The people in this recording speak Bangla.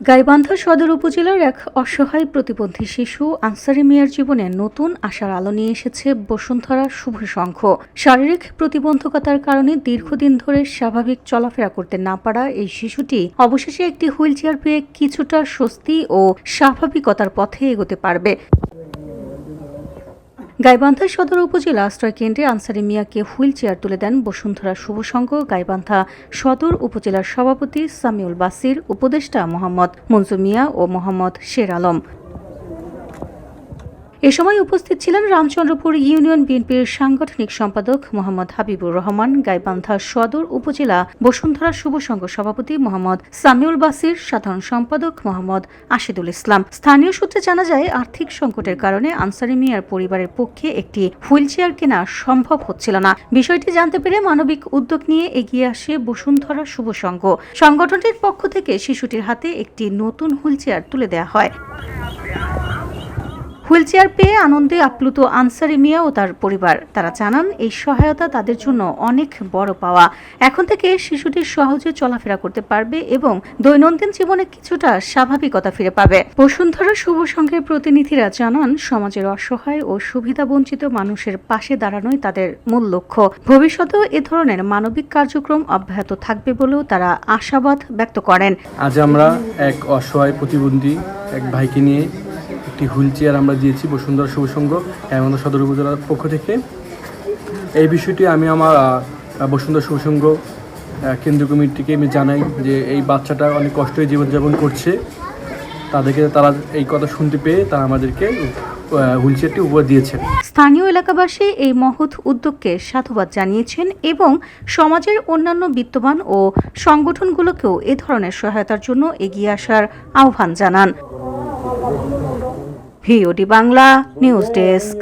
গাইবান্ধা সদর উপজেলার এক অসহায় প্রতিবন্ধী শিশু আনসারি মিয়ার জীবনে নতুন আশার আলো নিয়ে এসেছে বসুন্ধরা শুভ সংঘ। শারীরিক প্রতিবন্ধকতার কারণে দীর্ঘদিন ধরে স্বাভাবিক চলাফেরা করতে না পারা এই শিশুটি অবশেষে একটি হুইল চেয়ার পেয়ে কিছুটা স্বস্তি ও স্বাভাবিকতার পথে এগোতে পারবে। গাইবান্ধা সদর উপজেলা আশ্রয় কেন্দ্রে আনসারি মিয়াকে হুইল চেয়ার তুলে দেন বসুন্ধরা শুভ সংঘ গাইবান্ধা সদর উপজেলার সভাপতি সামিউল বাসির, উপদেষ্টা মোহাম্মদ মঞ্জু মিয়া ও মোহাম্মদ শের আলম। এ সময় উপস্থিত ছিলেন রামচন্দ্রপুর ইউনিয়ন বিএনপির সাংগঠনিক সম্পাদক মোহাম্মদ হাবিবুর রহমান, গাইবান্ধা সদর উপজেলা বসুন্ধরা শুভ সংঘ সভাপতি মোহাম্মদ সামিউল বাসির, সাধারণ সম্পাদক মোহাম্মদ আশিদুল ইসলাম। স্থানীয় সূত্রে জানা যায়, আর্থিক সংকটের কারণে আনসারি মিয়ার পরিবারের পক্ষে একটি হুইল চেয়ার কেনা সম্ভব হচ্ছিল না। বিষয়টি জানতে পেরে মানবিক উদ্যোগ নিয়ে এগিয়ে আসে বসুন্ধরা শুভ সংঘ। সংগঠনটির পক্ষ থেকে শিশুটির হাতে একটি নতুন হুইল চেয়ার তুলে দেওয়া হয়। হুইল চেয়ার পেয়ে আনন্দে আপ্লুত আনসারি মিয়া ও তার পরিবার। তারা জানান, এই সহায়তা তাদের জন্য অনেক বড় পাওয়া। এখন থেকে শিশুটি সহজে চলাফেরা করতে পারবে এবং দৈনন্দিন জীবনে কিছুটা স্বাভাবিকতা ফিরে পাবে। বসুন্ধরা শুভ সংঘের প্রতিনিধিরা জানান, সমাজের অসহায় ও সুবিধাবঞ্চিত মানুষের পাশে দাঁড়ানোই তাদের মূল লক্ষ্য। ভবিষ্যতেও এ ধরনের মানবিক কার্যক্রম অব্যাহত থাকবে বলেও তারা আশাবাদ ব্যক্ত করেন। আজ আমরা এক অসহায় প্রতিবন্ধী এক ভাইকে নিয়ে একটি হুইল চেয়ার আমরা দিয়েছি বসুন্ধরা শুভ সংঘ গাইবান্ধা সদর উপজেলার পক্ষ থেকে। এই বিষয়টি আমি আমার বসুন্ধরা শুভ সংঘ কেন্দ্রীয় কমিটিকে আমি জানাই যে এই বাচ্চাটা অনেক কষ্টে জীবনযাপন করছে। তারা এই কথা শুনতে পেয়ে তারা আমাদেরকে হুইল চেয়ারটি উপহার দিয়েছেন। স্থানীয় এলাকাবাসী এই মহৎ উদ্যোগকে সাধুবাদ জানিয়েছেন এবং সমাজের অন্যান্য বিত্তবান ও সংগঠনগুলোকেও এ ধরনের সহায়তার জন্য এগিয়ে আসার আহ্বান জানান। VOD Bangla news desk.